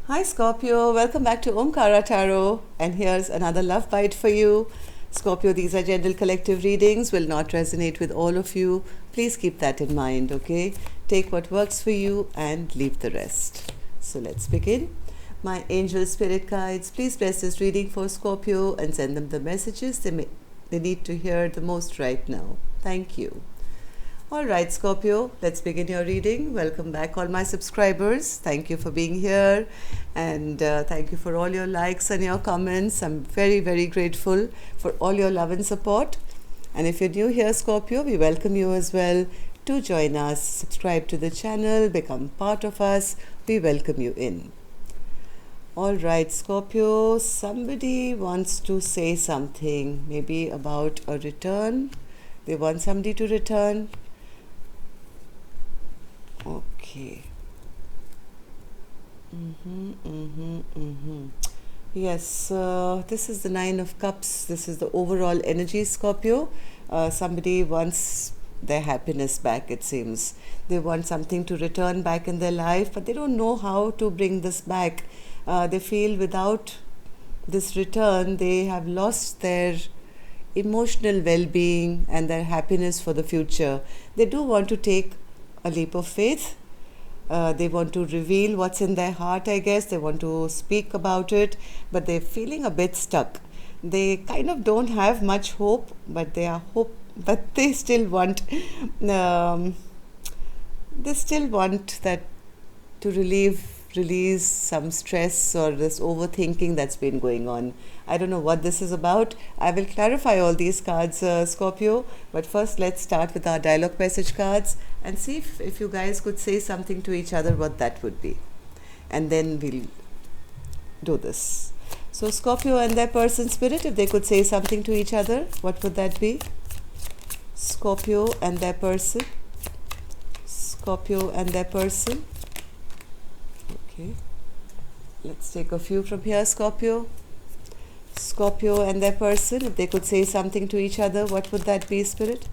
Hi Scorpio, welcome back to Omkara Tarot, and here's another love bite for you. Scorpio, these are general collective readings, will not resonate with all of you. Please keep that in mind, okay? Take what works for you and leave the rest. So let's begin. My angel spirit guides, please bless this reading for Scorpio and send them the messages they need to hear the most right now. Thank you. All right, Scorpio, let's begin your reading. Welcome back, all my subscribers. Thank you for being here, and thank you for all your likes and your comments. I'm very, very grateful for all your love and support. And if you're new here, Scorpio, we welcome you as well to join us, subscribe to the channel, become part of us. We welcome you in. All right, Scorpio, somebody wants to say something, maybe about a return. They want somebody to return. Okay. Yes, this is the Nine of Cups. This is the overall energy, Scorpio. Somebody wants their happiness back, it seems. They want something to return back in their life, but they don't know how to bring this back. They feel without this return, they have lost their emotional well-being and their happiness for the future. They do want to take a leap of faith. They want to reveal what's in their heart, I guess. They want to speak about it, but they're feeling a bit stuck. They kind of don't have much hope, but they still want that to release some stress or this overthinking that's been going on. I don't know what this is about. I will clarify all these cards, Scorpio, but first let's start with our dialogue message cards and see if you guys could say something to each other, what that would be. And then we'll do this. So Scorpio and their person spirit, if they could say something to each other, what would that be? Scorpio and their person. Scorpio and their person. Okay. Let's take a few from here, Scorpio. Scorpio and their person, if they could say something to each other, what would that be, Spirit?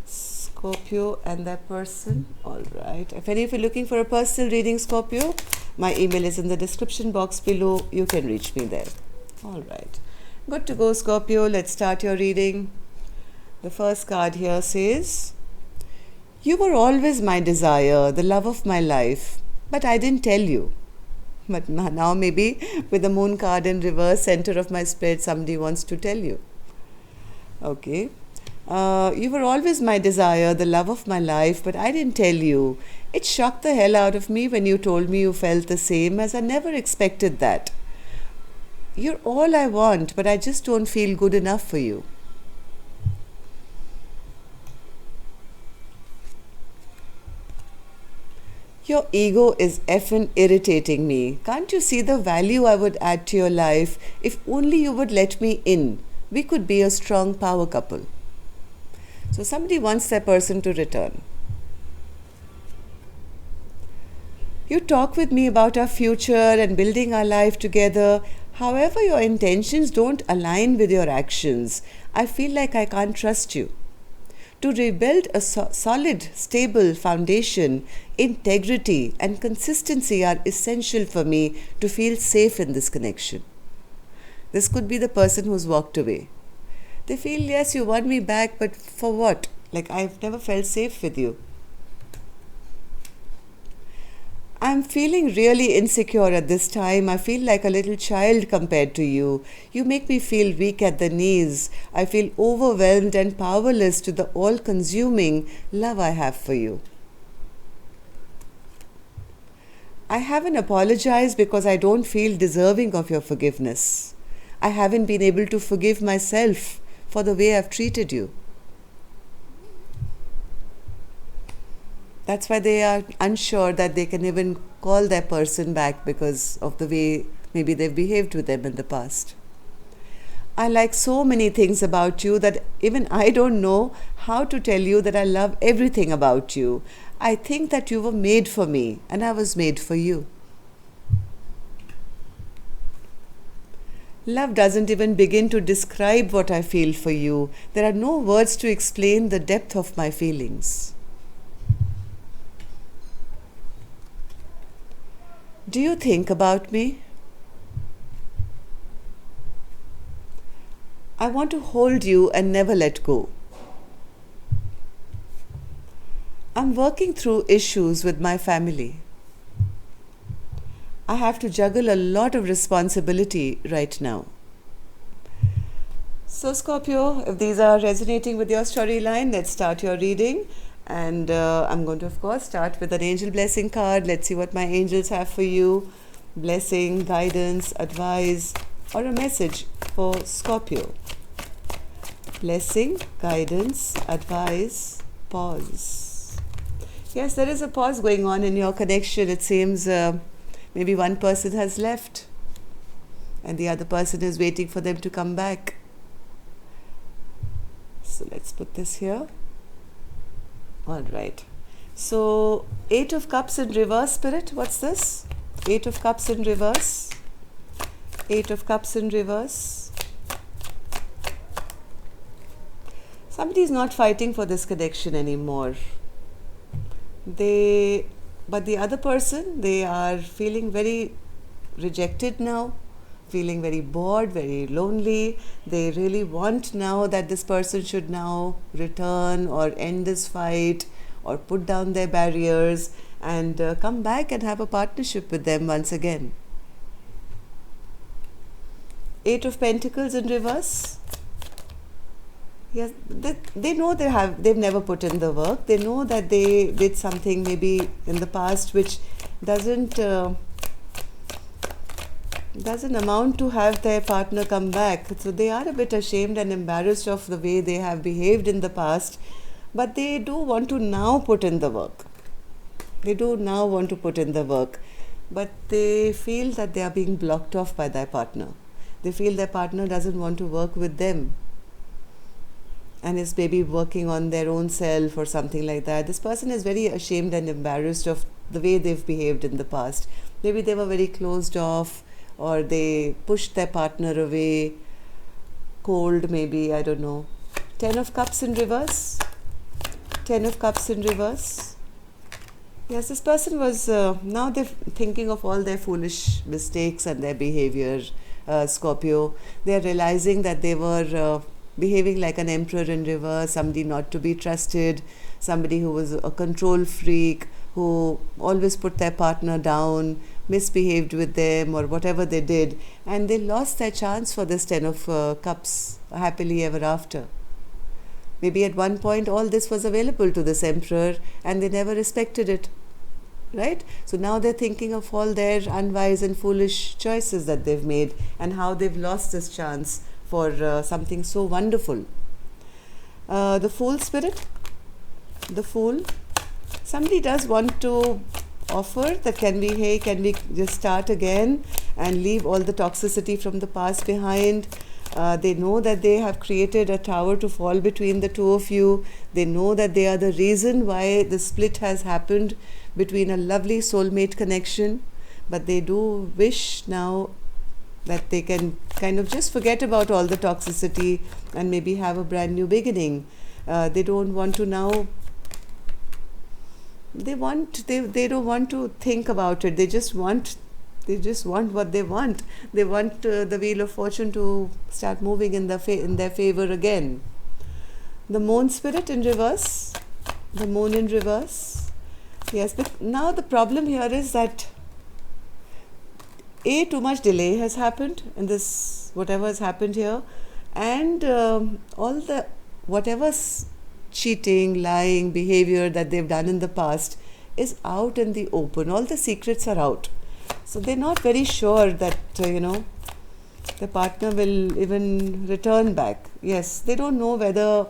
Scorpio and their person. All right. If any of you are looking for a personal reading, Scorpio, my email is in the description box below. You can reach me there. All right. Good to go, Scorpio. Let's start your reading. The first card here says, "You were always my desire, the love of my life, but I didn't tell you." But now maybe with the moon card in reverse, center of my spirit, somebody wants to tell you. Okay. You were always my desire, the love of my life, but I didn't tell you. It shocked the hell out of me when you told me you felt the same, as I never expected that. You're all I want, but I just don't feel good enough for you. Your ego is effing irritating me. Can't you see the value I would add to your life if only you would let me in? We could be a strong power couple. So somebody wants their person to return. You talk with me about our future and building our life together. However, your intentions don't align with your actions. I feel like I can't trust you. To rebuild a solid, stable foundation, integrity and consistency are essential for me to feel safe in this connection. This could be the person who's walked away. They feel, yes, you want me back, but for what? Like, I've never felt safe with you. I'm feeling really insecure at this time. I feel like a little child compared to you. You make me feel weak at the knees. I feel overwhelmed and powerless to the all-consuming love I have for you. I haven't apologized because I don't feel deserving of your forgiveness. I haven't been able to forgive myself for the way I've treated you. That's why they are unsure that they can even call their person back because of the way maybe they've behaved with them in the past. I like so many things about you that even I don't know how to tell you that I love everything about you. I think that you were made for me and I was made for you. Love doesn't even begin to describe what I feel for you. There are no words to explain the depth of my feelings. Do you think about me? I want to hold you and never let go. I'm working through issues with my family. I have to juggle a lot of responsibility right now. So, Scorpio, if these are resonating with your storyline, let's start your reading. And I'm going to, of course, start with an angel blessing card. Let's see what my angels have for you. Blessing, guidance, advice, or a message for Scorpio. Blessing, guidance, advice, pause. Yes, there is a pause going on in your connection. It seems maybe one person has left and the other person is waiting for them to come back. So let's put this here. All right. So 8 of Cups in reverse, Spirit. What's this? 8 of Cups in reverse. 8 of Cups in reverse. Somebody is not fighting for this connection anymore. But the other person, they are feeling very rejected now, feeling very bored, very lonely. They really want now that this person should now return or end this fight or put down their barriers and come back and have a partnership with them once again. 8 of Pentacles in reverse. Yes, they know they've never put in the work. They know that they did something maybe in the past which doesn't amount to have their partner come back. So they are a bit ashamed and embarrassed of the way they have behaved in the past, but they do want to now put in the work. They do now want to put in the work, but they feel that they are being blocked off by their partner. They feel their partner doesn't want to work with them and is maybe working on their own self or something like that. This person is very ashamed and embarrassed of the way they've behaved in the past. Maybe they were very closed off, or they pushed their partner away, cold maybe, I don't know. 10 of Cups in reverse. 10 of Cups in reverse. Yes, this person was, now they're thinking of all their foolish mistakes and their behavior, Scorpio. They're realizing that they were behaving like an emperor in reverse, somebody not to be trusted, somebody who was a control freak, who always put their partner down, misbehaved with them or whatever they did, and they lost their chance for this 10 of Cups, happily ever after. Maybe at one point all this was available to this emperor and they never respected it, right? So now they're thinking of all their unwise and foolish choices that they've made and how they've lost this chance for something so wonderful. The Fool, Spirit. The Fool. Somebody does want to offer that can we just start again and leave all the toxicity from the past behind. They know that they have created a tower to fall between the two of you. They know that they are the reason why the split has happened between a lovely soulmate connection, but they do wish now that they can kind of just forget about all the toxicity and maybe have a brand new beginning. They don't want to now, they don't want to think about it. They just want what they want. They want the Wheel of Fortune to start moving in their favor again. The Moon, Spirit, in reverse. The Moon in reverse. Yes, but now the problem here is that too much delay has happened in this, whatever has happened here, and all the whatever cheating, lying behavior that they've done in the past is out in the open. All the secrets are out. So they're not very sure that, the partner will even return back. Yes, they don't know whether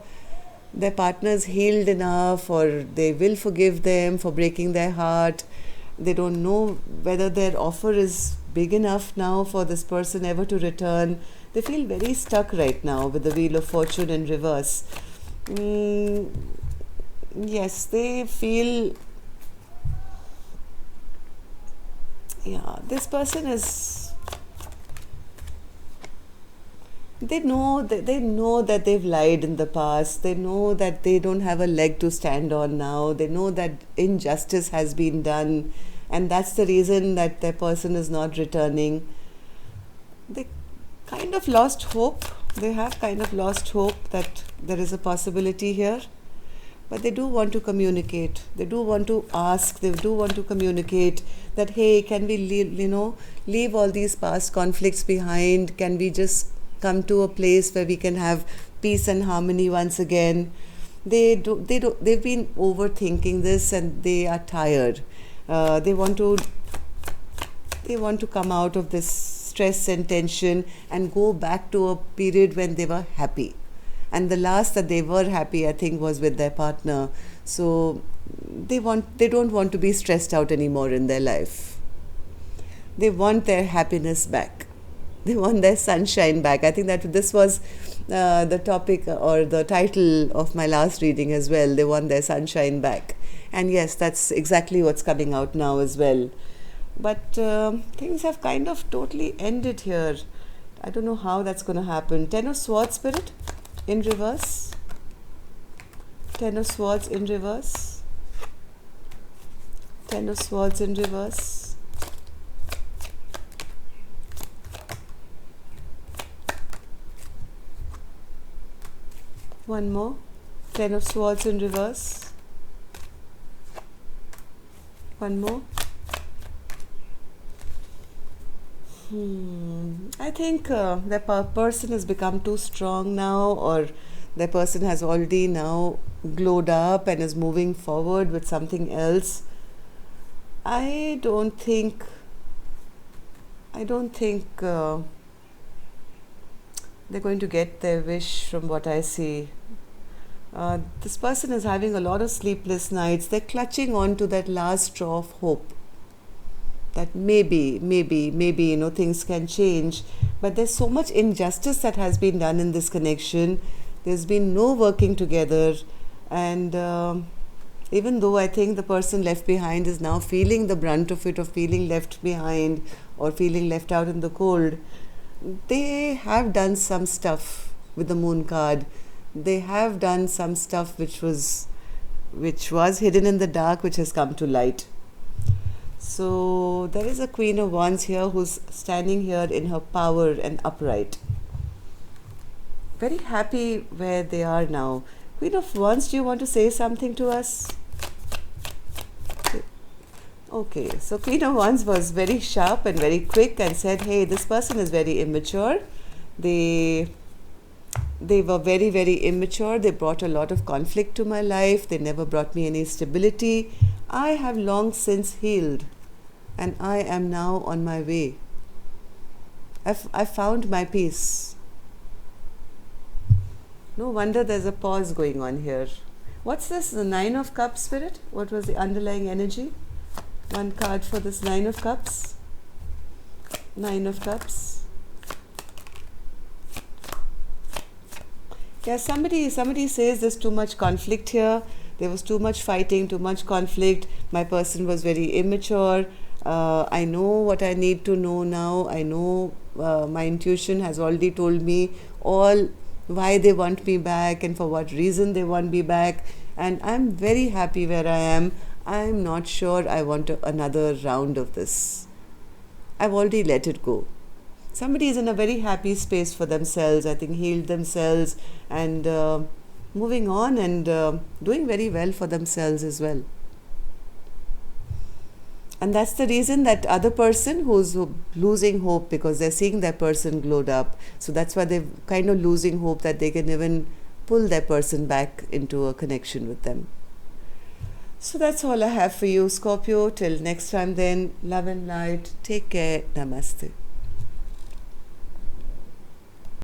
their partner is healed enough or they will forgive them for breaking their heart. They don't know whether their offer is big enough now for this person ever to return. They feel very stuck right now with the Wheel of Fortune in reverse. Yes, they feel, this person is, they know that they've lied in the past. They know that they don't have a leg to stand on now. They know that injustice has been done. and that's the reason that their person is not returning. They kind of lost hope. They have kind of lost hope that there is a possibility here. But they do want to communicate. They do want to ask. They do want to communicate that, hey, can we leave all these past conflicts behind? Can we just come to a place where we can have peace and harmony once again? They've been overthinking this and they are tired. They want to come out of this stress and tension and go back to a period when they were happy. And the last that they were happy, I think, was with their partner. So they don't want to be stressed out anymore in their life. They want their happiness back. They want their sunshine back. I think that this was the topic or the title of my last reading as well. They want their sunshine back. And yes, that's exactly what's coming out now as well. But things have kind of totally ended here. I don't know how that's going to happen. Ten of Swords, Spirit, in reverse. Ten of Swords in reverse. Ten of Swords in reverse. One more. Ten of Swords in reverse. One more. I think the person has become too strong now, or the person has already now glowed up and is moving forward with something else. I don't think they're going to get their wish from what I see. This person is having a lot of sleepless nights. They're clutching on to that last straw of hope. That maybe, things can change. But there's so much injustice that has been done in this connection. There's been no working together. And even though I think the person left behind is now feeling the brunt of it, of feeling left behind or feeling left out in the cold, they have done some stuff with the Moon card. They have done some stuff which was hidden in the dark, which has come to light. So there is a Queen of Wands here who's standing here in her power and upright. Very happy where they are now. Queen of Wands, do you want to say something to us? Okay, so Queen of Wands was very sharp and very quick and said, hey, this person is very immature. They were very, very immature. They brought a lot of conflict to my life. They never brought me any stability. I have long since healed and I am now on my way. I found my peace. No wonder there's a pause going on here. What's this? The Nine of Cups, Spirit? What was the underlying energy? One card for this Nine of Cups. Nine of Cups. Yeah, somebody says there's too much conflict here. There was too much fighting, too much conflict. My person was very immature. I know what I need to know now. I know my intuition has already told me all why they want me back and for what reason they want me back. And I'm very happy where I am. I'm not sure I want another round of this. I've already let it go. Somebody is in a very happy space for themselves. I think healed themselves and moving on and doing very well for themselves as well. And that's the reason that other person who's losing hope, because they're seeing their person glowed up. So that's why they're kind of losing hope that they can even pull their person back into a connection with them. So that's all I have for you, Scorpio. Till next time then, love and light. Take care. Namaste.